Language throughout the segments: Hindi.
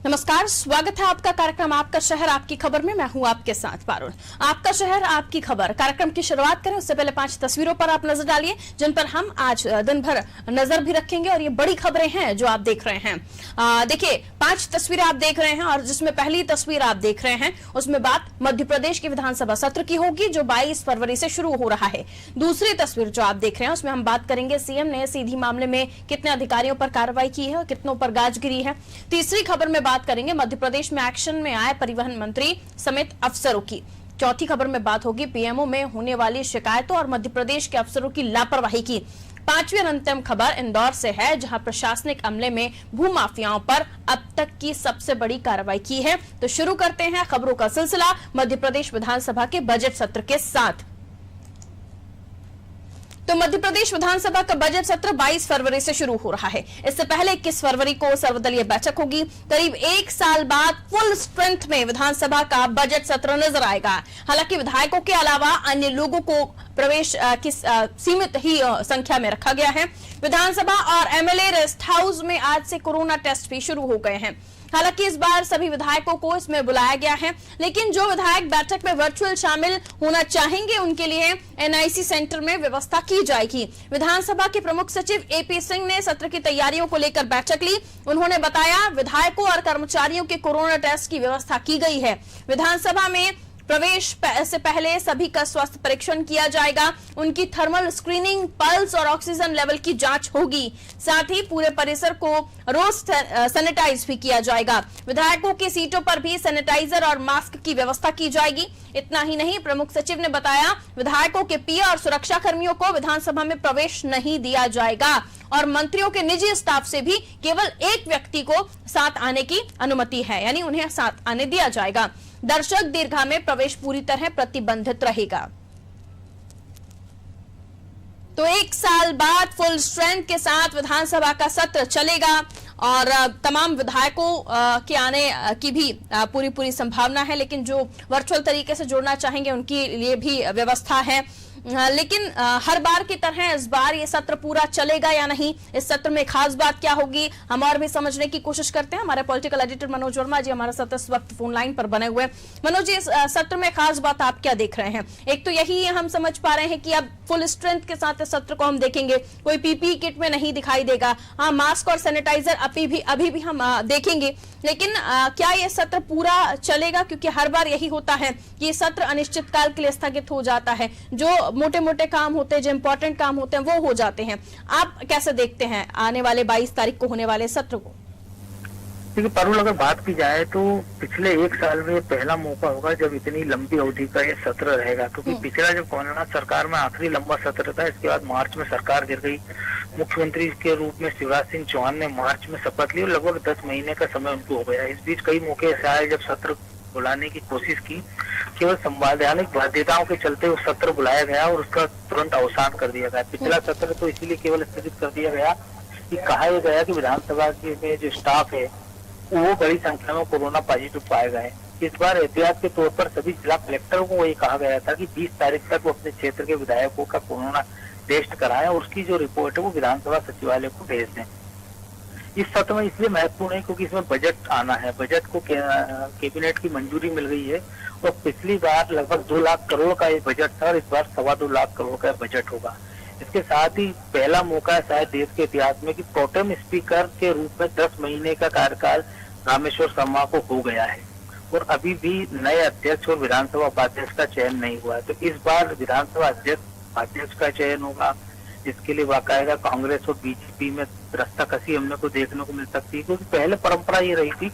नमस्कार, स्वागत है आपका कार्यक्रम आपका शहर आपकी खबर में। मैं हूं आपके साथ पारुल। आपका शहर आपकी खबर कार्यक्रम की शुरुआत करें उससे पहले 5 तस्वीरों पर आप नजर डालिए जिन पर हम आज दिन भर नजर भी रखेंगे और ये बड़ी खबरें हैं जो आप देख रहे हैं। देखिए 5 तस्वीरें आप देख रहे हैं और जिसमें पहली तस्वीर आप देख रहे हैं उसमें बात मध्य प्रदेश के विधानसभा सत्र की होगी जो 22 फरवरी से शुरू हो रहा है। दूसरी तस्वीर जो आप देख रहे हैं उसमें हम बात करेंगे सीएम ने सीधी मामले में कितने अधिकारियों पर कार्रवाई की है और कितनों पर गाज गिरी है। तीसरी खबर में बात करेंगे मध्य प्रदेश में एक्शन में आए परिवहन मंत्री समेत अफसरों की। चौथी खबर में बात होगी पीएमओ में होने वाली शिकायतों और मध्य प्रदेश के अफसरों की लापरवाही की। पांचवी और अंतिम खबर इंदौर से है जहां प्रशासनिक अमले में भूमाफियाओं पर अब तक की सबसे बड़ी कार्रवाई की है। तो शुरू करते हैं खबरों का सिलसिला मध्य प्रदेश विधानसभा के बजट सत्र के साथ। तो मध्य प्रदेश विधानसभा का बजट सत्र 22 फरवरी से शुरू हो रहा है। इससे पहले 21 फरवरी को सर्वदलीय बैठक होगी। करीब 1 साल बाद फुल स्ट्रेंथ में विधानसभा का बजट सत्र नजर आएगा। हालांकि विधायकों के अलावा अन्य लोगों को प्रवेश की सीमित ही संख्या में रखा गया है। विधानसभा और एमएलए रेस्ट हाउस में आज से कोरोना टेस्ट भी शुरू हो गए हैं। हालांकि इस बार सभी विधायकों को इसमें बुलाया गया है, लेकिन जो विधायक बैठक में वर्चुअल शामिल होना चाहेंगे उनके लिए एनआईसी सेंटर में व्यवस्था की जाएगी। विधानसभा के प्रमुख सचिव एपी सिंह ने सत्र की तैयारियों को लेकर बैठक ली। उन्होंने बताया विधायकों और कर्मचारियों के कोरोना टेस्ट की व्यवस्था की गई है। विधानसभा में प्रवेश से पहले सभी का स्वास्थ्य परीक्षण किया जाएगा। उनकी थर्मल स्क्रीनिंग, पल्स और ऑक्सीजन लेवल की जांच होगी। साथ ही पूरे परिसर को रोज सैनिटाइज भी किया जाएगा। विधायकों की सीटों पर भी सैनिटाइजर और मास्क की व्यवस्था की जाएगी। इतना ही नहीं, प्रमुख सचिव ने बताया विधायकों के पीए और सुरक्षा कर्मियों को विधानसभा में प्रवेश नहीं दिया जाएगा और मंत्रियों के निजी स्टाफ से भी केवल एक व्यक्ति को साथ आने की अनुमति है, यानी उन्हें साथ आने दिया जाएगा। दर्शक दीर्घा में प्रवेश पूरी तरह प्रतिबंधित रहेगा। तो 1 साल बाद फुल स्ट्रेंथ के साथ विधानसभा का सत्र चलेगा और तमाम विधायकों के आने की भी पूरी संभावना है, लेकिन जो वर्चुअल तरीके से जुड़ना चाहेंगे उनके लिए भी व्यवस्था है। लेकिन हर बार की तरह इस बार ये सत्र पूरा चलेगा या नहीं, इस सत्र में खास बात क्या होगी, हम और भी समझने की कोशिश करते हैं। हमारे पॉलिटिकल एडिटर मनोज वर्मा जी हमारे साथ इस वक्त फोन लाइन पर बने हुए। मनोज जी, इस सत्र में खास बात आप क्या देख रहे हैं? एक तो यही हम समझ पा रहे हैं कि अब फुल स्ट्रेंथ के साथ इस सत्र को हम देखेंगे, कोई पीपीई किट में नहीं दिखाई देगा। हाँ, मास्क और सैनिटाइजर अभी भी हम देखेंगे, लेकिन क्या ये सत्र पूरा चलेगा? क्योंकि हर बार यही होता है कि सत्र अनिश्चित काल के लिए स्थगित हो जाता है। जो मोटे मोटे काम होते हैं, जो इंपॉर्टेंट काम होते हैं वो हो जाते हैं। आप कैसे देखते हैं आने वाले 22 तारीख को होने वाले सत्र को? देखिए पारुल, अगर बात की जाए तो पिछले 1 साल में पहला मौका होगा जब इतनी लंबी अवधि का ये सत्र रहेगा, क्योंकि पिछला जब कमलनाथ सरकार में आखिरी लंबा सत्र था, इसके बाद मार्च में सरकार गिर गई। मुख्यमंत्री के रूप में शिवराज सिंह चौहान ने मार्च में शपथ ली और लगभग 10 महीने का समय उनको हो गया। इस बीच कई मौके ऐसे आए जब सत्र बुलाने की कोशिश की, केवल संवैधानिक बाध्यताओं के चलते वो सत्र बुलाया गया और उसका तुरंत अवसान कर दिया गया। पिछला सत्र तो इसीलिए केवल स्थगित कर दिया गया कि कहा यह गया कि विधानसभा में जो स्टाफ है वो बड़ी संख्या में कोरोना पॉजिटिव पाए गए। इस बार एहतियात के तौर पर सभी जिला कलेक्टरों को ये कहा गया था कि 20 तारीख तक वो अपने क्षेत्र के विधायकों का कोरोना टेस्ट कराएं और उसकी जो रिपोर्ट है वो विधानसभा सचिवालय को भेज दें। इस सत्र में इसलिए महत्वपूर्ण है क्योंकि इसमें बजट आना है। बजट को कैबिनेट की मंजूरी मिल गई है और पिछली बार लगभग 2 लाख करोड़ का ये बजट था और इस बार 2.25 लाख करोड़ का बजट होगा। इसके साथ ही पहला मौका है शायद देश के इतिहास में कि प्रोटेम स्पीकर के रूप में 10 महीने का कार्यकाल रामेश्वर शर्मा को हो गया है और अभी भी नए अध्यक्ष और विधानसभा उपाध्यक्ष का चयन नहीं हुआ है। तो इस बार विधानसभा अध्यक्ष का चयन होगा, जिसके लिए बाकायदा कांग्रेस और बीजेपी में रस्साकसी हमने को देखने को मिल सकती है, क्योंकि पहले परंपरा ये रही थी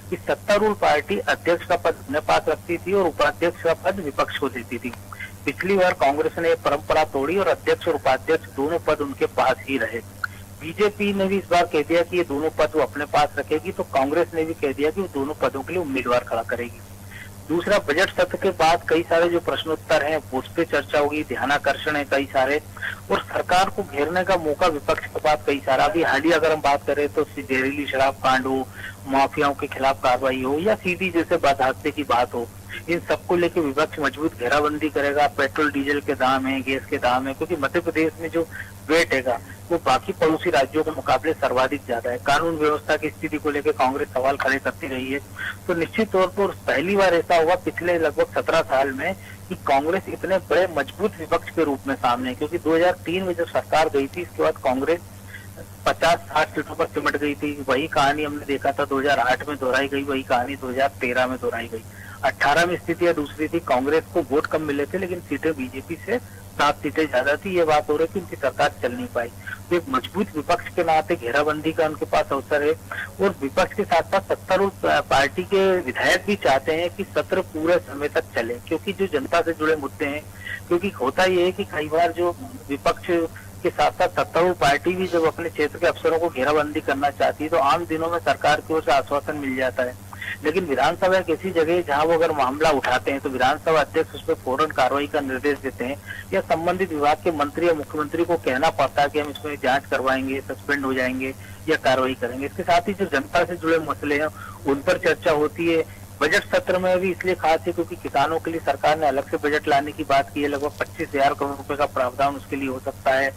कि सत्तारूढ़ पार्टी अध्यक्ष का पद अपने पास रखती थी और उपाध्यक्ष का पद विपक्ष को देती थी। पिछली बार कांग्रेस ने परंपरा तोड़ी और अध्यक्ष और उपाध्यक्ष दोनों पद उनके पास ही रहे। बीजेपी ने भी इस बार कह दिया कि ये दोनों पद वो अपने पास रखेगी, तो कांग्रेस ने भी कह दिया कि वो दोनों पदों के लिए उम्मीदवार खड़ा करेगी। दूसरा, बजट सत्र के बाद कई सारे जो प्रश्नोत्तर हैं उस पर चर्चा होगी, ध्यानाकर्षण है कई सारे, और सरकार को घेरने का मौका विपक्ष के पास कई सारा। अभी हालिया अगर हम बात करें तो जहरीली शराब कांड हो, माफियाओं के खिलाफ कार्रवाई हो या सीधी जैसे बात हादसे की बात हो, इन सबको लेकर विपक्ष मजबूत घेराबंदी करेगा। पेट्रोल डीजल के दाम है, गैस के दाम है, क्योंकि मध्य प्रदेश में जो वेट है वो बाकी पड़ोसी राज्यों के मुकाबले सर्वाधिक ज्यादा है। कानून व्यवस्था की स्थिति को लेकर कांग्रेस सवाल खड़े करती रही है। तो निश्चित तौर पर पहली बार ऐसा हुआ पिछले लगभग 17 साल में कि कांग्रेस इतने बड़े मजबूत विपक्ष के रूप में सामने है। क्योंकि 2003 में जब सरकार गई थी, इसके बाद कांग्रेस 50-60 सीटों पर सिमट गई थी। वही कहानी हमने देखा था 2008 में दोहराई गई, वही कहानी 2013 में दोहराई गई। 18 में स्थिति दूसरी थी, कांग्रेस को वोट कम मिले थे लेकिन सीटें बीजेपी से 7 सीटें ज्यादा थी। ये बात हो रही कि उनकी सरकार चल नहीं पाई। तो एक मजबूत विपक्ष के नाते घेराबंदी का उनके पास अवसर है। और विपक्ष के साथ साथ सत्तारूढ़ पार्टी के विधायक भी चाहते हैं कि सत्र पूरे समय तक चले, क्योंकि जो जनता से जुड़े मुद्दे हैं। क्योंकि होता ये है कि कई बार जो विपक्ष के साथ साथ सत्तारूढ़ पार्टी भी जब अपने क्षेत्र के अफसरों को घेराबंदी करना चाहती है तो आम दिनों में सरकार की ओर से आश्वासन मिल जाता है। लेकिन विधानसभा एक ऐसी जगह है जहां वो अगर मामला उठाते हैं तो विधानसभा अध्यक्ष उस पर फौरन कार्रवाई का निर्देश देते हैं, या संबंधित विभाग के मंत्री या मुख्यमंत्री को कहना पड़ता है कि हम इसमें जांच करवाएंगे, सस्पेंड हो जाएंगे या कार्रवाई करेंगे। इसके साथ ही जो जनता से जुड़े मसले हैं उन पर चर्चा होती है। बजट सत्र में भी इसलिए खास है क्योंकि किसानों के लिए सरकार ने अलग से बजट लाने की बात की है। लगभग 25,000 करोड़ रुपए का प्रावधान उसके लिए हो सकता है।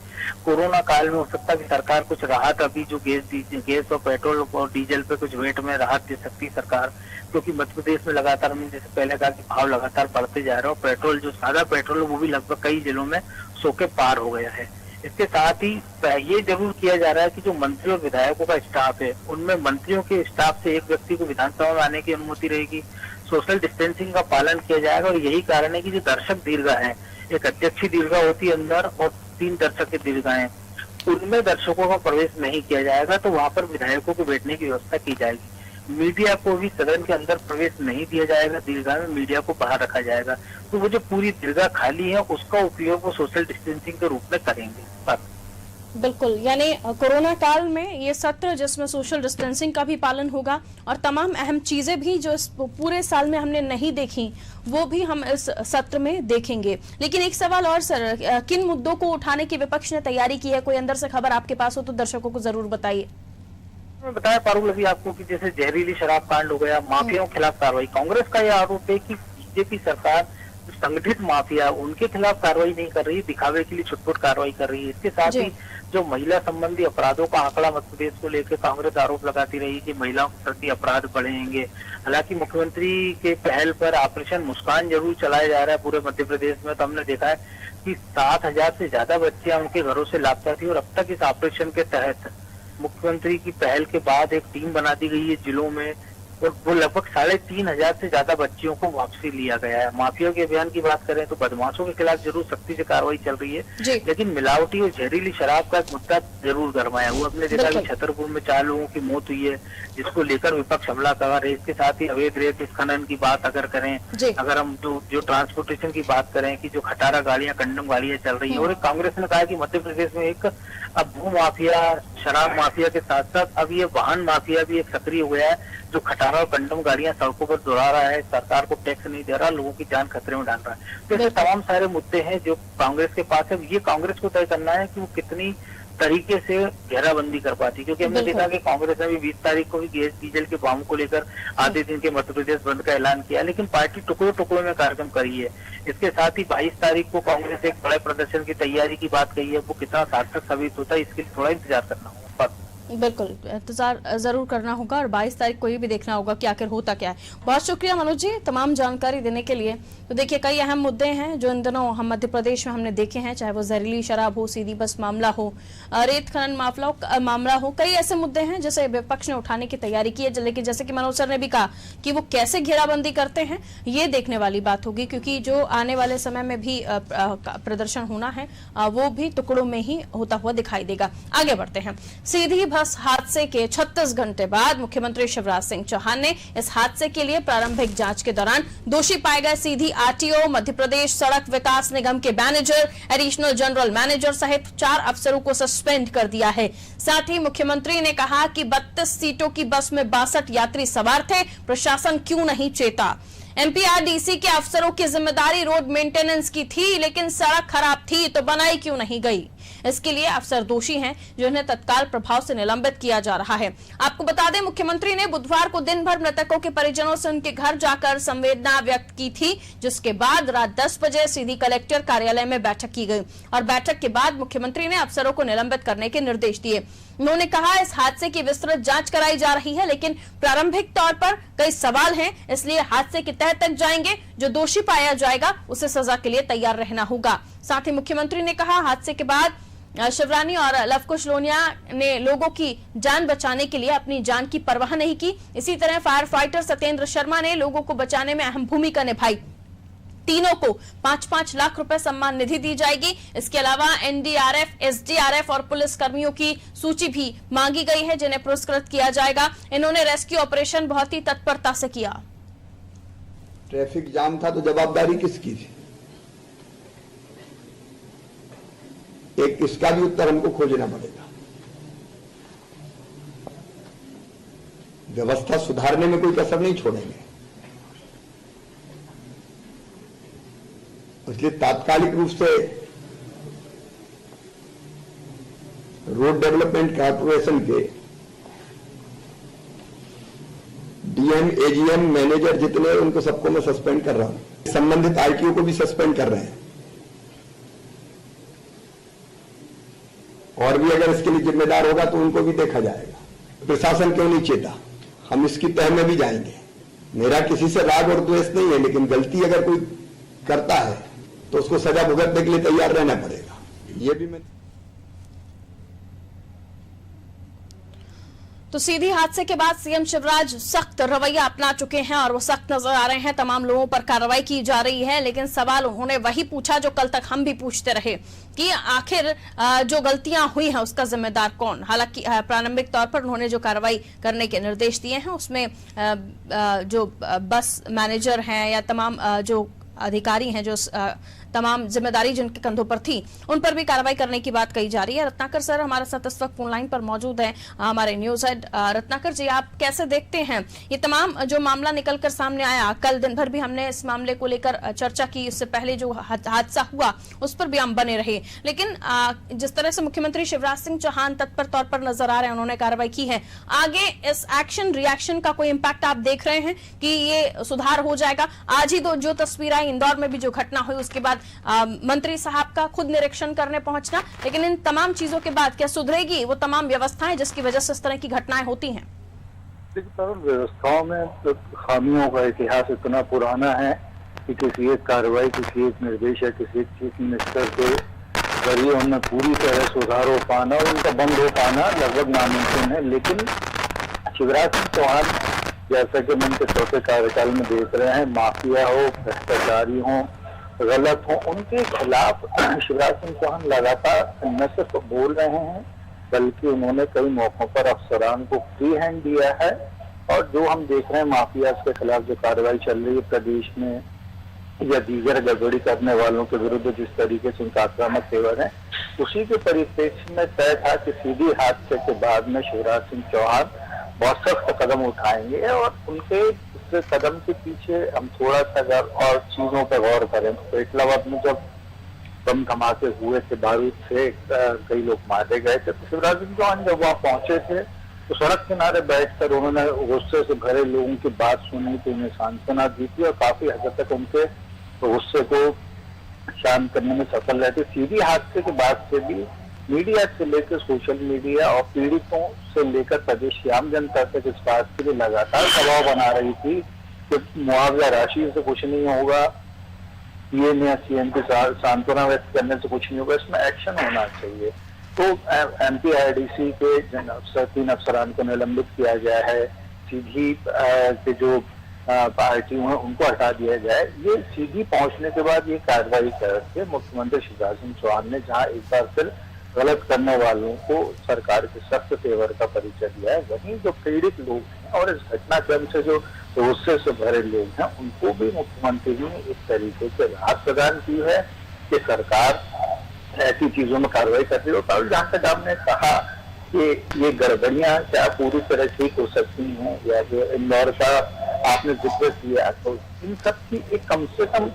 कोरोना काल में हो सकता है कि सरकार कुछ राहत, अभी जो गैस और पेट्रोल और डीजल पे कुछ रेट में राहत दे सकती है सरकार, क्योंकि मध्य प्रदेश में लगातार हमने जैसे पहले कहा कि भाव लगातार बढ़ते जा रहे हो। पेट्रोल जो सादा पेट्रोल है वो भी लगभग कई जिलों में 100 के पार हो गया है। इसके साथ ही ये जरूर किया जा रहा है कि जो मंत्री और विधायकों का स्टाफ है उनमें मंत्रियों के स्टाफ से एक व्यक्ति को विधानसभा में आने की अनुमति रहेगी। सोशल डिस्टेंसिंग का पालन किया जाएगा। और यही कारण है कि जो दर्शक दीर्घा है, एक अध्यक्षीय दीर्घा होती है अंदर और 3 दर्शक की दीर्घा है, उनमें दर्शकों का प्रवेश नहीं किया जाएगा। तो वहां पर विधायकों को बैठने की व्यवस्था की जाएगी। मीडिया को भी सदन के अंदर प्रवेश नहीं दिया जाएगा। दीर्घा में मीडिया को बाहर रखा जाएगा। तो वो जो पूरी दीर्घा खाली है उसका उपयोग वो सोशल डिस्टेंसिंग के रूप में करेंगे। बिल्कुल, यानी कोरोना काल में ये सत्र जिसमें सोशल डिस्टेंसिंग का भी पालन होगा और तमाम अहम चीजें भी जो इस पूरे साल में हमने नहीं देखी वो भी हम इस सत्र में देखेंगे। लेकिन एक सवाल और सर, किन मुद्दों को उठाने की विपक्ष ने तैयारी की है? कोई अंदर से खबर आपके पास हो तो दर्शकों को जरूर बताइए। मैं बताया पारुल अभी आपको कि जैसे जहरीली शराब कांड हो गया, माफियाओं के खिलाफ कार्रवाई। कांग्रेस का यह आरोप है कि बीजेपी सरकार संगठित माफिया उनके खिलाफ कार्रवाई नहीं कर रही, दिखावे के लिए छुटपुट कार्रवाई कर रही है। इसके साथ ही जो महिला संबंधी अपराधों का आंकड़ा मध्य प्रदेश को लेकर कांग्रेस आरोप लगाती रही कि महिलाओं के प्रति अपराध बढ़ेंगे। हालांकि मुख्यमंत्री के पहल पर ऑपरेशन मुस्कान जरूर चलाया जा रहा है पूरे मध्य प्रदेश में। तो हमने देखा है कि 7,000 से ज्यादा बच्चियां उनके घरों से लापता थी और अब तक इस ऑपरेशन के तहत मुख्यमंत्री की पहल के बाद एक टीम बना दी गई है जिलों में और वो लगभग 3,500 से ज्यादा बच्चियों को वापसी लिया गया है। माफिया के अभियान की बात करें तो बदमाशों के खिलाफ जरूर सख्ती से कार्रवाई चल रही है, लेकिन मिलावटी और जहरीली शराब का एक मुद्दा जरूर गरमाया हुआ। हमने देखा कि छतरपुर में 4 लोगों की मौत हुई है, जिसको लेकर विपक्ष हमला कर रहा है। इसके साथ ही अवैध रेत खनन की बात अगर करें, अगर हम जो ट्रांसपोर्टेशन की बात करें कि जो खटारा गाड़ियां, कंडम गाड़ियां चल रही है। और कांग्रेस ने कहा कि मध्य प्रदेश में एक अब भू माफिया, शराब माफिया के साथ साथ अब ये वाहन माफिया भी एक सक्रिय हो गया है, जो खटारा और कंडम गाड़ियां सड़कों पर दौड़ा रहा है, सरकार को टैक्स नहीं दे रहा, लोगों की जान खतरे में डाल रहा है। तो ऐसे तमाम सारे मुद्दे हैं जो कांग्रेस के पास है। ये कांग्रेस को तय करना है कि वो कितनी तरीके से घेराबंदी कर पाती, क्योंकि हमने देखा कि कांग्रेस ने भी 20 तारीख को भी गैस डीजल के दामों को लेकर आधे दिन के मध्य प्रदेश बंद का ऐलान किया, लेकिन पार्टी टुकड़ों टुकड़ों में कार्यक्रम करी है। इसके साथ ही 22 तारीख को कांग्रेस एक बड़े प्रदर्शन की तैयारी की बात कही है। वो कितना सार्थक साबित होता है इसके लिए थोड़ा इंतजार करना होगा। बिल्कुल इंतजार जरूर करना होगा और 22 तारीख को ये भी देखना होगा कि आखिर होता क्या है। बहुत शुक्रिया मनोज जी तमाम जानकारी देने के लिए। तो देखिए कई अहम मुद्दे हैं जो इन दिनों हम मध्य प्रदेश में हमने देखे हैं, चाहे वो जहरीली शराब हो, सीधी बस मामला हो, रेत खनन मामला हो, कई ऐसे मुद्दे हैं जिसे विपक्ष ने उठाने की तैयारी की है। लेकिन जैसे कि मनोज सर ने भी कहा कि वो कैसे घेराबंदी करते हैं ये देखने वाली बात होगी, क्योंकि जो आने वाले समय में भी प्रदर्शन होना है वो भी टुकड़ों में ही होता हुआ दिखाई देगा। आगे बढ़ते हैं। सीधी बस हादसे के 36 घंटे बाद मुख्यमंत्री शिवराज सिंह चौहान ने इस हादसे के लिए प्रारंभिक जांच के दौरान दोषी पाए गए सीधी आरटीओ, मध्य प्रदेश सड़क विकास निगम के मैनेजर, एडिशनल जनरल मैनेजर सहित 4 अफसरों को सस्पेंड कर दिया है। साथ ही मुख्यमंत्री ने कहा कि 32 सीटों की बस में 62 यात्री सवार थे, प्रशासन क्यों नहीं चेता। एमपीआरडीसी के अफसरों की जिम्मेदारी रोड मेंटेनेंस की थी, लेकिन सड़क खराब थी तो बनाई क्यों नहीं गई। इसके लिए अफसर दोषी हैं, जिन्हें तत्काल प्रभाव से निलंबित किया जा रहा है। आपको बता दें, मुख्यमंत्री ने बुधवार को दिन भर मृतकों के परिजनों से उनके घर जाकर संवेदना व्यक्त की थी, जिसके बाद रात 10 बजे सीधी कलेक्टर कार्यालय में बैठक की गई और बैठक के बाद मुख्यमंत्री ने अफसरों को निलंबित करने के निर्देश दिए। उन्होंने कहा, इस हादसे की विस्तृत जांच कराई जा रही है, लेकिन प्रारंभिक तौर पर कई सवाल हैं, इसलिए हादसे की तह तक जाएंगे। जो दोषी पाया जाएगा उसे सजा के लिए तैयार रहना होगा। साथ ही मुख्यमंत्री ने कहा, हादसे के बाद शिवरानी और लवकुश लोनिया ने लोगों की जान बचाने के लिए अपनी जान की परवाह नहीं की। इसी तरह फायर फाइटर सत्येंद्र शर्मा ने लोगों को बचाने में अहम भूमिका निभाई। तीनों को 5-5 लाख रुपए सम्मान निधि दी जाएगी। इसके अलावा एनडीआरएफ, एसडीआरएफ और पुलिस कर्मियों की सूची भी मांगी गई है, जिन्हें पुरस्कृत किया जाएगा। इन्होंने रेस्क्यू ऑपरेशन बहुत ही तत्परता से किया। ट्रैफिक जाम था तो जवाबदारी किसकी थी? एक इसका भी उत्तर हमको खोजना पड़ेगा। व्यवस्था सुधारने में कोई कसर नहीं छोड़ेंगे, इसलिए तात्कालिक रूप से रोड डेवलपमेंट कॉर्पोरेशन के डीएम, एजीएम, मैनेजर जितने, उनको सबको मैं सस्पेंड कर रहा हूं। संबंधित आईटीओ को भी सस्पेंड कर रहे हैं। और भी अगर इसके लिए जिम्मेदार होगा तो उनको भी देखा जाएगा। प्रशासन क्यों नहीं चेता? हम इसकी तह में भी जाएंगे। मेरा किसी से राग और द्वेष नहीं है, लेकिन गलती अगर कोई करता है तो उसको सजा भुगतने के लिए तैयार रहना पड़ेगा। ये भी मैं तो सीधी हादसे के बाद सीएम शिवराज सख्त रवैया अपना चुके हैं और वो सख्त नजर आ रहे हैं। तमाम लोगों पर कार्रवाई की जा रही है, लेकिन सवाल उन्होंने वही पूछा जो कल तक हम भी पूछते रहे कि आखिर जो गलतियां हुई हैं उसका जिम्मेदार कौन। हालांकि प्रारंभिक तौर पर उन्होंने जो कार्रवाई करने के निर्देश दिए हैं उसमें जो बस मैनेजर हैं या तमाम जो अधिकारी हैं, जो तमाम जिम्मेदारी जिनके कंधों पर थी, उन पर भी कार्रवाई करने की बात कही जा रही है। रत्नाकर सर हमारे साथ इस वक्त फोन लाइन पर मौजूद हैं, हमारे न्यूज हेड। रत्नाकर जी, आप कैसे देखते हैं ये तमाम जो मामला निकलकर सामने आया? कल दिन भर भी हमने इस मामले को लेकर चर्चा की, इससे पहले जो हादसा हुआ उस पर भी हम बने रहे, लेकिन जिस तरह से मुख्यमंत्री शिवराज सिंह चौहान तत्पर तौर पर नजर आ रहे हैं, उन्होंने कार्रवाई की है, आगे इस एक्शन रिएक्शन का कोई इम्पैक्ट आप देख रहे हैं कि ये सुधार हो जाएगा? आज ही जो तस्वीर आई इंदौर में भी जो घटना हुई, उसके बाद मंत्री साहब का खुद निरीक्षण करने पहुंचना, लेकिन इन तमाम चीजों के बाद क्या सुधरेगी वो तमाम व्यवस्थाएं जिसकी वजह से इस तरह की घटनाएं होती हैं? व्यवस्थाओं में तो खामियों का इतिहास इतना पुराना है कि किसी एक कार्रवाई, किसी एक निर्देश या किसी एक चीफ मिनिस्टर के जरिए उनमें पूरी तरह सुधार हो पाना, उनका बंद हो पाना लगभग नामुमकिन है। लेकिन शिवराज सिंह चौहान, जैसा कि हम उनके चौथे कार्यकाल में देख रहे हैं, माफिया हो, भ्रष्टाचारी हो, गलत हो, उनके खिलाफ शिवराज सिंह चौहान लगातार न सिर्फ बोल रहे हैं, बल्कि उन्होंने कई मौकों पर अफसरान को फ्री हैंड दिया है। और जो हम देख रहे हैं माफिया के खिलाफ जो कार्रवाई चल रही है प्रदेश में, या दीगर गड़बड़ी करने वालों के विरुद्ध जिस तरीके से उनका आक्रामक तेवर है, उसी के परिप्रेक्ष्य में तय था कि सीधी हादसे के बाद में शिवराज सिंह चौहान बहुत सख्त कदम उठाएंगे और उनके कदम के पीछे हम थोड़ा सा अगर और चीजों पर गौर करें तो इस्लामाबाद में जब बम धमाके हुए थे, बारूद से कई लोग मारे गए थे, तो शिवराज सिंह चौहान जब वहां पहुंचे थे तो सड़क किनारे बैठकर उन्होंने गुस्से से भरे लोगों की बात सुनी थी, उन्हें सांत्वना दी थी और काफी हद तक उनके गुस्से को शांत करने में सफल रहे थे। सीधी हादसे के बाद से भी मीडिया से लेकर सोशल मीडिया और पीड़ितों से लेकर प्रदेश की आम जनता तक इस बात के लिए लगातार दबाव बना रही थी कि मुआवजा राशि से कुछ नहीं होगा, पीएम या सीएम की सांत्वना व्यक्त करने से कुछ नहीं होगा, इसमें एक्शन होना चाहिए। तो एमपीआईडीसी के 3 अफसरान को निलंबित किया गया है, सीधी के जो पार्टी हैं उनको हटा दिया जाए। ये सीधी पहुंचने के बाद ये कार्रवाई करके मुख्यमंत्री शिवराज सिंह चौहान ने जहां एक बार फिर गलत करने वालों को सरकार के सख्त तेवर का परिचय दिया है, वहीं जो पीड़ित लोग हैं और इस घटनाक्रम से जो गुस्से से भरे लोग हैं उनको भी मुख्यमंत्री ने इस तरीके से राहत प्रदान की है कि सरकार ऐसी चीजों में कार्रवाई कर रही हो। और जहाँ तक आपने कहा कि ये गड़बड़ियां क्या पूरी तरह ठीक हो सकती हैं या जो इंदौर का आपने जिक्र किया, तो इन सब की एक कम से कम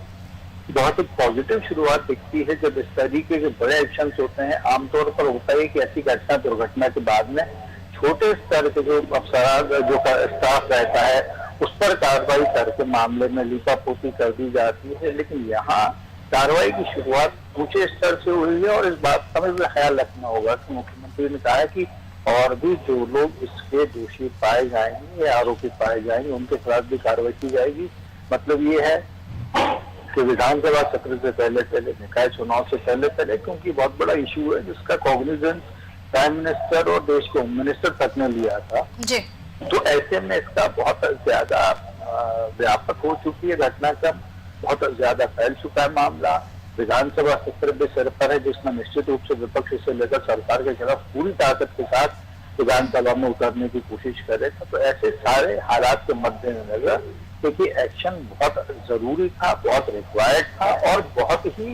बहुत एक पॉजिटिव शुरुआत दिखती है जब इस तरीके के बड़े एक्शन होते हैं। आमतौर पर होता है कि ऐसी घटना दुर्घटना के बाद में छोटे स्तर के जो अफसर जो स्टाफ रहता है उस पर कार्रवाई करके मामले में लीपापोती कर दी जाती है, लेकिन यहाँ कार्रवाई की शुरुआत ऊंचे स्तर से हुई है। और इस बात का भी ख्याल रखना होगा कि मुख्यमंत्री ने कहा है कि और भी जो लोग इसके दोषी पाए जाएंगे या आरोपी पाए जाएंगे उनके खिलाफ भी कार्रवाई की जाएगी। मतलब ये है कि विधानसभा सत्र से पहले निकाय चुनाव से पहले क्योंकि बहुत बड़ा इशू है जिसका कॉग्निजेंस प्राइम मिनिस्टर और देश के होम मिनिस्टर तक ने लिया था जी। तो ऐसे में इसका बहुत ज्यादा व्यापक हो चुकी है घटनाक्रम, बहुत ज्यादा फैल चुका है मामला। विधानसभा सत्र भी सिर पर है जिसमें निश्चित रूप से विपक्ष से लेकर सरकार के खिलाफ पूरी ताकत के साथ विधानसभा में उतरने की कोशिश करेगा। तो ऐसे सारे हालात के मद्देनजर क्योंकि एक्शन बहुत जरूरी था, बहुत रिक्वायर्ड था और बहुत ही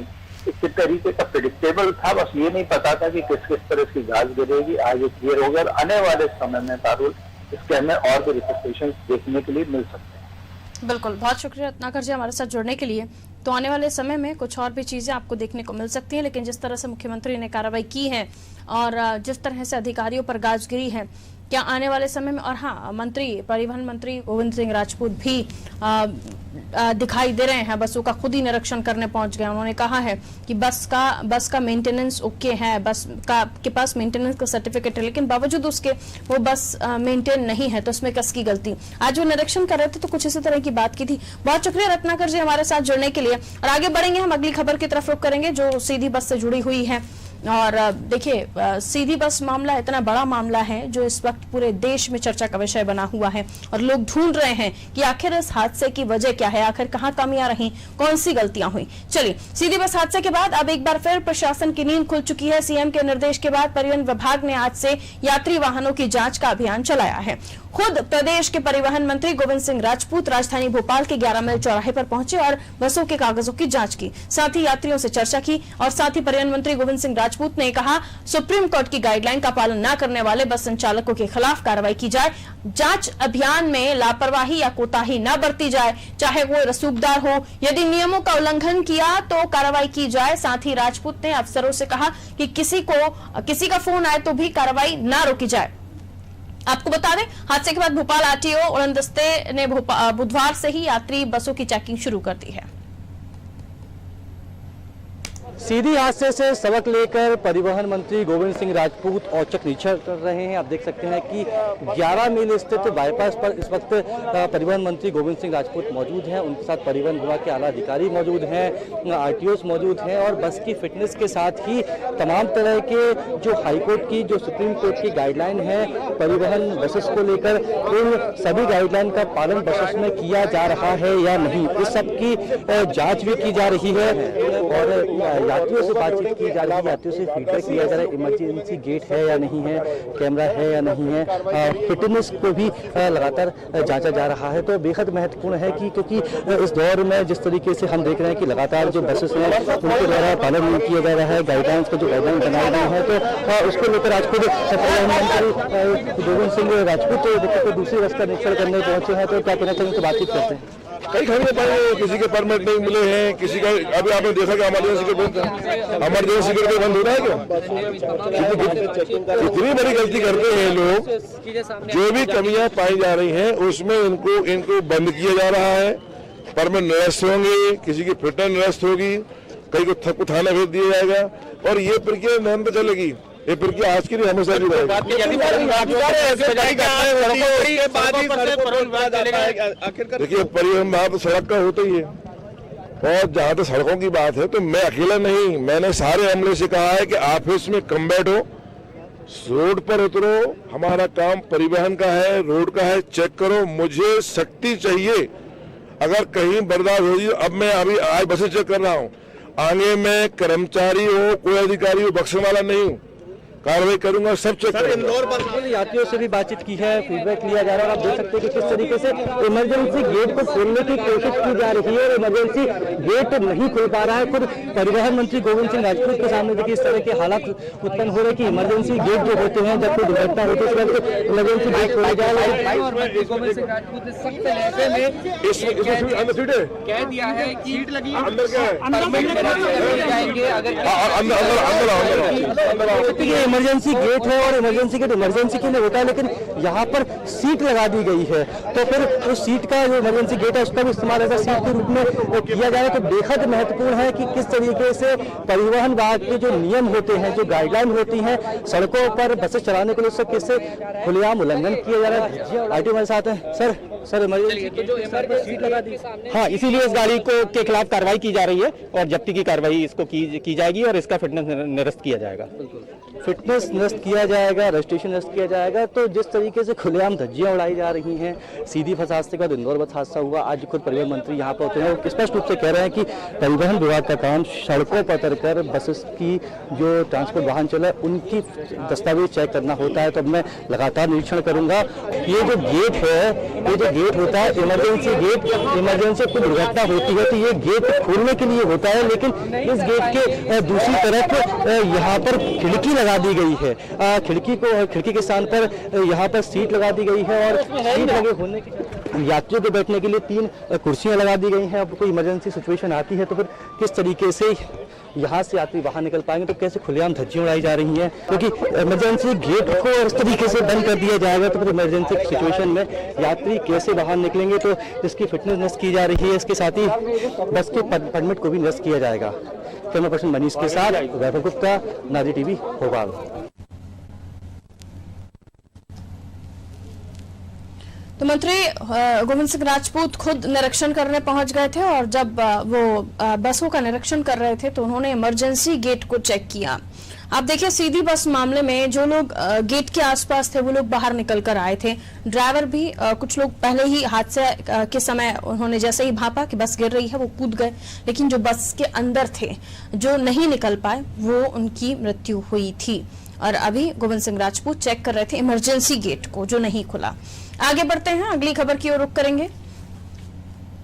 एक तरीके का प्रेडिक्टेबल था। बस ये नहीं पता था कि किस किस तरह इसकी घास गिरेगी। आज ये क्लियर हो गया। आने वाले समय में पारुल इसके हमें और भी रिपोर्टेशन देखने के लिए मिल सकते हैं। बिल्कुल, बहुत शुक्रिया रत्नाकर जी हमारे साथ जुड़ने के लिए। तो आने वाले समय में कुछ और भी चीजें आपको देखने को मिल सकती हैं, लेकिन जिस तरह से मुख्यमंत्री ने कार्रवाई की है और जिस तरह से अधिकारियों पर गाज गिरी है, क्या आने वाले समय में, और हाँ, परिवहन मंत्री गोविंद सिंह राजपूत भी दिखाई दे रहे हैं, बसों का खुद ही निरीक्षण करने पहुंच गए। उन्होंने कहा है कि बस का मेंटेनेंस ओके है, बस के पास मेंटेनेंस का सर्टिफिकेट है, लेकिन बावजूद उसके वो बस मेंटेन नहीं है, तो उसमें किसकी गलती। आज वो निरीक्षण कर रहे थे तो कुछ इसी तरह की बात की थी। बहुत शुक्रिया रत्नाकर जी हमारे साथ जुड़ने के लिए। और आगे बढ़ेंगे, हम अगली खबर की तरफ रुख करेंगे जो सीधी बस से जुड़ी हुई है। और देखिए, सीधी बस मामला इतना बड़ा मामला है जो इस वक्त पूरे देश में चर्चा का विषय बना हुआ है और लोग ढूंढ रहे हैं कि आखिर इस हादसे की वजह क्या है, आखिर कहां कमियां रही, कौन सी गलतियां हुई। चलिए, सीधी बस हादसे के बाद अब एक बार फिर प्रशासन की नींद खुल चुकी है। सीएम के निर्देश के बाद परिवहन विभाग ने आज से यात्री वाहनों की जांच का अभियान चलाया है। खुद प्रदेश के परिवहन मंत्री गोविंद सिंह राजपूत राजधानी भोपाल के 11 मील चौराहे पर पहुंचे और बसों के कागजों की जांच की, साथ ही यात्रियों से चर्चा की। और साथ ही परिवहन मंत्री गोविंद सिंह राजपूत ने कहा, सुप्रीम कोर्ट की गाइडलाइन का पालन न करने वाले बस संचालकों के खिलाफ कार्रवाई की जाए। जांच अभियान में लापरवाही या कोताही न बरती जाए, चाहे वो रसूखदार हो। यदि नियमों का उल्लंघन किया तो कार्रवाई की जाए। साथ ही राजपूत ने अफसरों से कहा कि किसी का फोन आए तो भी कार्रवाई न रोकी जाए। आपको बता दें, हादसे के बाद भोपाल आरटीओ उड़न दस्ते ने बुधवार से ही यात्री बसों की चेकिंग शुरू कर दी है। सीधी हादसे से सबक लेकर परिवहन मंत्री गोविंद सिंह राजपूत औचक निरीक्षण कर रहे हैं। आप देख सकते हैं कि 11 मील स्थित बाईपास पर इस वक्त परिवहन मंत्री गोविंद सिंह राजपूत मौजूद हैं। उनके साथ परिवहन विभाग के आला अधिकारी मौजूद हैं, आरटीओस मौजूद हैं और बस की फिटनेस के साथ ही तमाम तरह के जो हाईकोर्ट की, जो सुप्रीम कोर्ट की गाइडलाइन है परिवहन बसेस को लेकर, उन सभी गाइडलाइन का पालन बसेस में किया जा रहा है या नहीं, इस सब की जाँच भी की जा रही है। और यात्रियों से बातचीत की जा रही है, यात्रियों से फीडबैक लिया जा रहा है, इमरजेंसी गेट है या नहीं है, कैमरा है या नहीं है, फिटनेस को भी लगातार जांचा जा रहा है। तो बेहद महत्वपूर्ण है कि क्योंकि इस दौर में जिस तरीके से हम देख रहे हैं कि लगातार जो बसेस हैं उनके द्वारा पालन नहीं किया जा रहा है, गाइडलाइंस का जो गाइडलाइन बनाए गए हैं, तो उसको लेकर आज खुद परिवहन मंत्री गोविंद सिंह राजपूत दूसरी बस का निरीक्षण करने पहुंचे हैं। तो क्या कहना चाहिए, उनसे बातचीत करते हैं। कई खबरें पड़े, किसी के परमिट नहीं मिले हैं, किसी का अभी आपने देखा कि इमरजेंसी गेट बंद हो रहा है क्या? इतनी बड़ी गलती करते हैं लोग। जो भी कमियां पाई जा रही हैं उसमें इनको बंद किया जा रहा है। परमिट निरस्त होंगे, किसी की फिटनेस निरस्त होगी, कई को थक थाना भेज दिया जाएगा और ये प्रक्रिया नियम पे चलेगी। ये प्रक्रिया आज की नहीं हमेशा की रहेगी। देखिए, परिवहन विभाग सड़क का होता ही है और जहाँ तक सड़कों की बात है तो मैं अकेला नहीं, मैंने सारे अमले से कहा है कि ऑफिस में कम बैठो, रोड पर उतरो। हमारा काम परिवहन का है, रोड का है, चेक करो। मुझे सख्ती चाहिए, अगर कहीं बर्दाश्त होगी। अब मैं आज बसें चेक कर रहा हूँ, आगे में कर्मचारी हो, कोई अधिकारी हो, बख्शने वाला नहीं हूँ। कार्रवाई करूंगा, सब चेक करूंगा। इंदौर बस में यात्रियों से भी बातचीत की है, फीडबैक लिया जा रहा है और आप देख सकते हैं कि किस तरीके से इमरजेंसी गेट को खोलने की कोशिश की जा रही है और इमरजेंसी गेट नहीं खुल पा रहा है। खुद परिवहन मंत्री गोविंद सिंह राजपूत के सामने देखिए इस तरह के हालात उत्पन्न हो रहे कि इमरजेंसी गेट जो होते हैं, जब कोई दुर्घटना होती है उस वक्त इमरजेंसी गेट खोला जाए। गोविंद सिंह राजपूत ने सख्त लहजे में कह दिया है कि सीट लगी अंदर क्या है, इमरजेंसी गेट है और इमरजेंसी गेट इमरजेंसी के लिए होता है, लेकिन यहाँ पर सीट लगा दी गई है, तो फिर उस सीट का जो इमरजेंसी गेट है उसका भी इस्तेमाल ऐसा सीट के रूप में किया जाए तो बेहद महत्वपूर्ण है कि किस तरीके से परिवहन विभाग के जो नियम होते हैं, जो गाइडलाइन होती हैं सड़कों पर बसें चलाने के लिए, उसका कैसे खुलेआम उल्लंघन किया जा रहा है। आईटी हमारे साथ है सर इमरजेंसी तो जो सीट लगा दी, हाँ, इसीलिए इस गाड़ी को के खिलाफ कार्रवाई की जा रही है और जब्ती की कार्रवाई इसको की जाएगी और इसका फिटनेस निरस्त किया जाएगा। फिटनेस निरस्त किया जाएगा, रजिस्ट्रेशन निरस्त किया जाएगा। तो जिस तरीके से खुलेआम धज्जियां उड़ाई जा रही हैं, सीधी बस हादसे के बाद इंदौर बस हादसा हुआ, आज खुद परिवहन मंत्री यहाँ पर होते हैं और स्पष्ट रूप से कह रहे हैं कि परिवहन विभाग का काम सड़कों पर उतरकर बसेस की जो ट्रांसपोर्ट वाहन चले उनकी दस्तावेज चेक करना होता है। तो मैं लगातार निरीक्षण करूंगा। ये जो गेट है, ये जो गेट होता है इमरजेंसी गेट, इमरजेंसी कोई दुर्घटना होती है तो ये गेट खोलने के लिए होता है, लेकिन इस गेट के दूसरी तरफ यहाँ पर खिड़की लगा दी गई है। खिड़की के स्थान पर यहाँ पर सीट लगा दी गई है और सीट लगे होने के यात्रियों के बैठने के लिए 3 कुर्सियां लगा दी गई हैं। अब कोई इमरजेंसी सिचुएशन आती है तो फिर किस तरीके से यहाँ से यात्री बाहर निकल पाएंगे, तो कैसे खुलेआम धज्जियां उड़ाई जा रही हैं, क्योंकि इमरजेंसी गेट को इस तरीके से बंद कर दिया जाएगा तो फिर इमरजेंसी सिचुएशन में यात्री कैसे बाहर निकलेंगे। तो इसकी फिटनेस निरस्त की जा रही है, इसके साथ ही बस के परमिट को भी निरस्त किया जाएगा। कैमरा पर्सन मनीष के साथ वैभव गुप्ता, नारी टीवी, भोपाल। तो मंत्री गोविंद सिंह राजपूत खुद निरीक्षण करने पहुंच गए थे और जब वो बसों का निरीक्षण कर रहे थे तो उन्होंने इमरजेंसी गेट को चेक किया। आप देखिए सीधी बस मामले में जो लोग गेट के आसपास थे वो लोग बाहर निकल कर आए थे। ड्राइवर भी कुछ लोग पहले ही हादसे के समय उन्होंने जैसे ही भांपा कि बस गिर रही है वो कूद गए, लेकिन जो बस के अंदर थे जो नहीं निकल पाए वो उनकी मृत्यु हुई थी। और अभी गोविंद सिंह राजपूत चेक कर रहे थे इमरजेंसी गेट को जो नहीं खुला। आगे बढ़ते हैं, अगली खबर की ओर रुख करेंगे।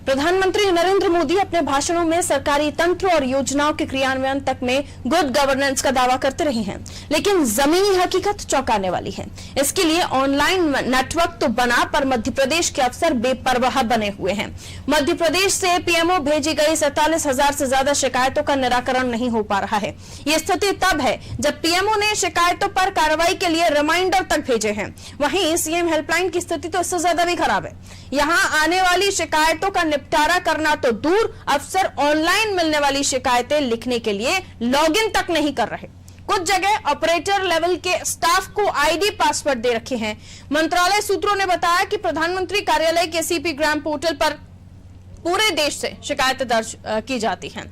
प्रधानमंत्री नरेंद्र मोदी अपने भाषणों में सरकारी तंत्र और योजनाओं के क्रियान्वयन तक में गुड गवर्नेंस का दावा करते रहे हैं, लेकिन जमीनी हकीकत चौंकाने वाली है। इसके लिए ऑनलाइन नेटवर्क तो बना पर मध्य प्रदेश के अफसर बेपरवाह बने हुए हैं। मध्य प्रदेश से पीएमओ भेजी गई 47,000 से ज्यादा शिकायतों का निराकरण नहीं हो पा रहा है। ये स्थिति तब है जब पीएमओ ने शिकायतों पर कार्रवाई के लिए रिमाइंडर तक भेजे हैं। वहीं सीएम हेल्पलाइन की स्थिति तो इससे ज्यादा भी खराब है। यहां आने वाली शिकायतों का निपटारा करना तो दूर, अफसर ऑनलाइन मिलने वाली शिकायतें लिखने के लिए लॉगिन तक नहीं कर रहे। कुछ जगह ऑपरेटर लेवल के स्टाफ को आईडी पासवर्ड दे रखे हैं। मंत्रालय सूत्रों ने बताया कि प्रधानमंत्री कार्यालय के सीपी ग्राम पोर्टल पर पूरे देश से शिकायतें दर्ज की जाती हैं,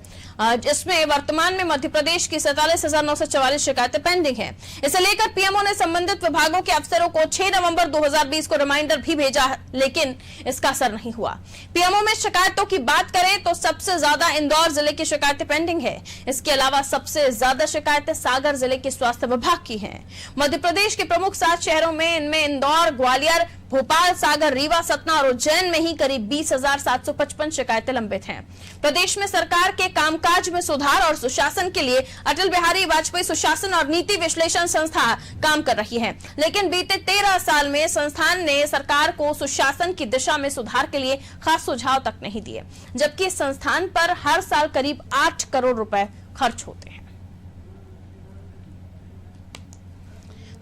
जिसमें वर्तमान में मध्य प्रदेश की 47,944 शिकायतें पेंडिंग हैं। इसे लेकर पीएमओ ने संबंधित विभागों के अफसरों को 6 नवंबर 2020 को रिमाइंडर भी भेजा, लेकिन इसका असर नहीं हुआ। पीएमओ में शिकायतों की बात करें तो सबसे ज्यादा इंदौर जिले की शिकायतें पेंडिंग है। इसके अलावा सबसे ज्यादा शिकायतें सागर जिले के स्वास्थ्य विभाग की हैं। मध्य प्रदेश के प्रमुख 7 शहरों में इनमें इंदौर, ग्वालियर, भोपाल, सागर, रीवा, सतना और उज्जैन में ही करीब 20,755 शिकायतें लंबित हैं। प्रदेश में सरकार के कामकाज में सुधार और सुशासन के लिए अटल बिहारी वाजपेयी सुशासन और नीति विश्लेषण संस्था काम कर रही है, लेकिन बीते 13 साल में संस्थान ने सरकार को सुशासन की दिशा में सुधार के लिए खास सुझाव तक नहीं दिए, जबकि संस्थान पर हर साल करीब 8 करोड़ रुपए खर्च होते हैं।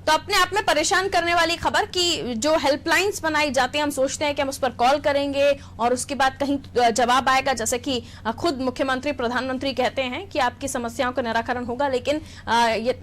तो अपने आप में परेशान करने वाली खबर कि जो हेल्पलाइंस बनाई जाती हैं, हम सोचते हैं कि हम उस पर कॉल करेंगे और उसके बाद कहीं जवाब आएगा, जैसे कि खुद मुख्यमंत्री प्रधानमंत्री कहते हैं कि आपकी समस्याओं का निराकरण होगा, लेकिन ये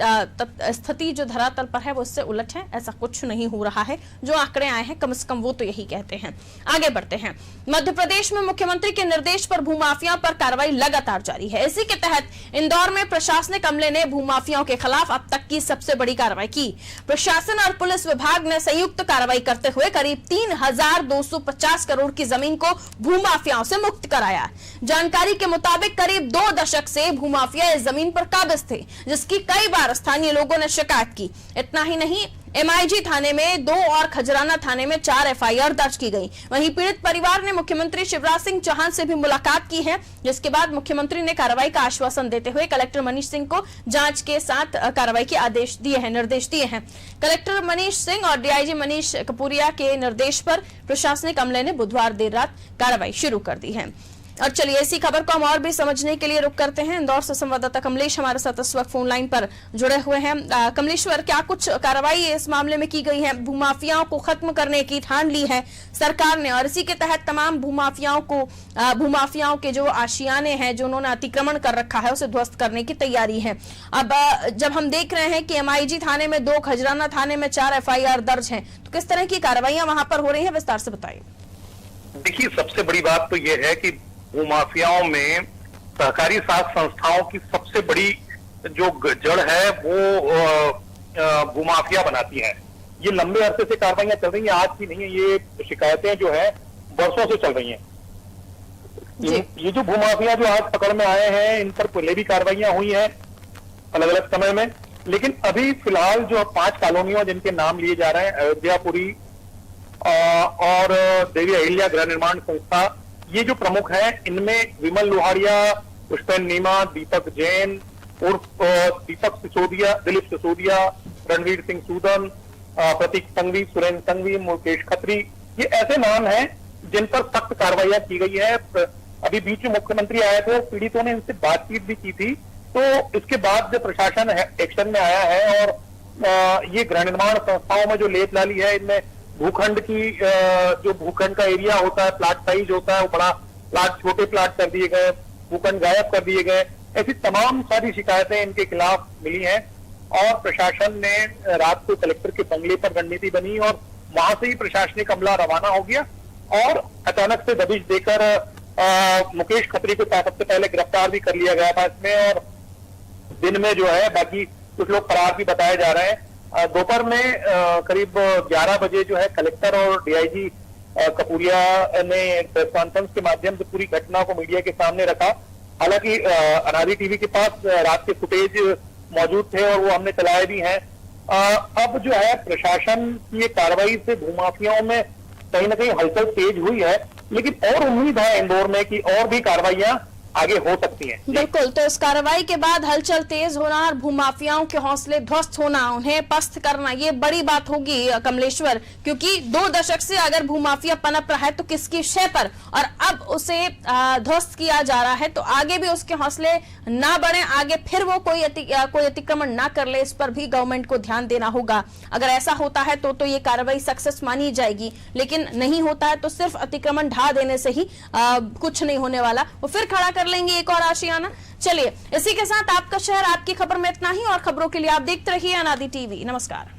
स्थिति जो धरातल पर है वो इससे उलट है। ऐसा कुछ नहीं हो रहा है। जो आंकड़े आए हैं कम से कम वो तो यही कहते हैं। आगे बढ़ते हैं। मध्य प्रदेश में मुख्यमंत्री के निर्देश पर भूमाफियाओं पर कार्रवाई लगातार जारी है। इसी के तहत इंदौर में प्रशासनिक अमले ने भूमाफियाओं के खिलाफ अब तक की सबसे बड़ी कार्रवाई की। प्रशासन और पुलिस विभाग ने संयुक्त कार्रवाई करते हुए करीब 3,250 करोड़ की जमीन को भूमाफियाओं से मुक्त कराया। जानकारी के मुताबिक करीब 2 दशक से भूमाफिया इस जमीन पर काबिज थे, जिसकी कई बार स्थानीय लोगों ने शिकायत की। इतना ही नहीं, MIG थाने में 2 और खजराना थाने में 4 FIR दर्ज की गई। वहीं पीड़ित परिवार ने मुख्यमंत्री शिवराज सिंह चौहान से भी मुलाकात की है, जिसके बाद मुख्यमंत्री ने कार्रवाई का आश्वासन देते हुए कलेक्टर मनीष सिंह को जांच के साथ कार्रवाई के निर्देश दिए हैं। कलेक्टर मनीष सिंह और DIG मनीष कपूरिया के निर्देश पर प्रशासनिक अमले ने बुधवार देर रात कार्रवाई शुरू कर दी है। और चलिए इसी खबर को हम और भी समझने के लिए रुक करते हैं। इंदौर से संवाददाता कमलेश हमारे साथ इस वक्त फोन लाइन पर जुड़े हुए हैं। कमलेश्वर, क्या कुछ कार्रवाई इस मामले में की गई है? भूमाफियाओं को खत्म करने की ठान ली है सरकार ने और इसी के तहत तमाम भूमाफियाओं के जो आशियाने हैं, जो उन्होंने अतिक्रमण कर रखा है, उसे ध्वस्त करने की तैयारी है। अब जब हम देख रहे हैं कि MIG थाने में 2, खजराना थाने में 4 FIR दर्ज है, तो किस तरह की कार्रवाइयां वहां पर हो रही है, विस्तार से बताइए। देखिए, सबसे बड़ी बात तो यह है कि भूमाफियाओं में सहकारी साख संस्थाओं की सबसे बड़ी जो जड़ है वो भूमाफिया बनाती है। ये लंबे अरसे से कार्रवाइयां चल रही हैं, आज की नहीं है। ये शिकायतें जो है वर्षों से चल रही हैं। ये जो भूमाफिया जो आज पकड़ में आए हैं, इन पर पहले भी कार्रवाइयां हुई हैं अलग अलग समय में, लेकिन अभी फिलहाल जो 5 कॉलोनियों जिनके नाम लिए जा रहे हैं, अयोध्यापुरी और देवी अहिल्या गृह निर्माण संस्था, ये जो प्रमुख हैं, इनमें विमल लोहाड़िया, पुष्पेन नीमा, दीपक जैन उर्फ दीपक सिसोदिया, दिलीप सिसोदिया, रणवीर सिंह सूदन, प्रतीक संघवी, सुरेंद्र संघवी, मुकेश खत्री, ये ऐसे नाम हैं जिन पर सख्त कार्रवाइयां की गई है। अभी बीच में मुख्यमंत्री आए थे और पीड़ितों ने इनसे बातचीत भी की थी, तो इसके बाद जो प्रशासन एक्शन में आया है और ये गृह निर्माण संस्थाओं में जो लेप-लाली है, इनमें भूखंड की जो भूखंड का एरिया होता है, प्लाट साइज होता है, वो बड़ा प्लाट, छोटे प्लाट कर दिए गए, भूखंड गायब कर दिए गए, ऐसी तमाम सारी शिकायतें इनके खिलाफ मिली हैं। और प्रशासन ने रात को कलेक्टर के बंगले पर रणनीति बनी और वहां से ही प्रशासनिक अमला रवाना हो गया और अचानक से दबिश देकर मुकेश खत्री को सबसे पहले गिरफ्तार भी कर लिया गया था इसमें। और दिन में जो है बाकी कुछ लोग फरार भी बताए जा रहे हैं। दोपहर में करीब 11 बजे जो है कलेक्टर और DIG कपूरिया ने प्रेस कॉन्फ्रेंस के माध्यम से पूरी घटना को मीडिया के सामने रखा। हालांकि अनादि टीवी के पास रात के फुटेज मौजूद थे और वो हमने चलाए भी हैं। अब जो है प्रशासन की ये कार्रवाई से भूमाफियाओं में कहीं ना कहीं हलचल तेज हुई है, लेकिन और उम्मीद है इंदौर में कि और भी कार्रवाइयां आगे हो सकती हैं। बिल्कुल, तो इस कार्रवाई के बाद हलचल तेज होना और भूमाफियाओं के हौसले ध्वस्त होना, उन्हें पस्त करना, ये बड़ी बात होगी कमलेश्वर, क्योंकि 2 दशक से अगर भूमाफिया पनप रहा है तो किसकी शय पर, और अब उसे ध्वस्त किया जा रहा है, तो आगे भी उसके हौसले ना बढ़े, आगे फिर वो कोई अतिक्रमण ना कर ले, इस पर भी गवर्नमेंट को ध्यान देना होगा। अगर ऐसा होता है तो ये कार्रवाई सक्सेस मानी जाएगी, लेकिन नहीं होता है तो सिर्फ अतिक्रमण ढा देने से ही कुछ नहीं होने वाला, वो फिर खड़ा कर लेंगे एक और आशियाना। चलिए, इसी के साथ आपका शहर आपकी खबर में इतना ही, और खबरों के लिए आप देखते रहिए अनादि टीवी। नमस्कार।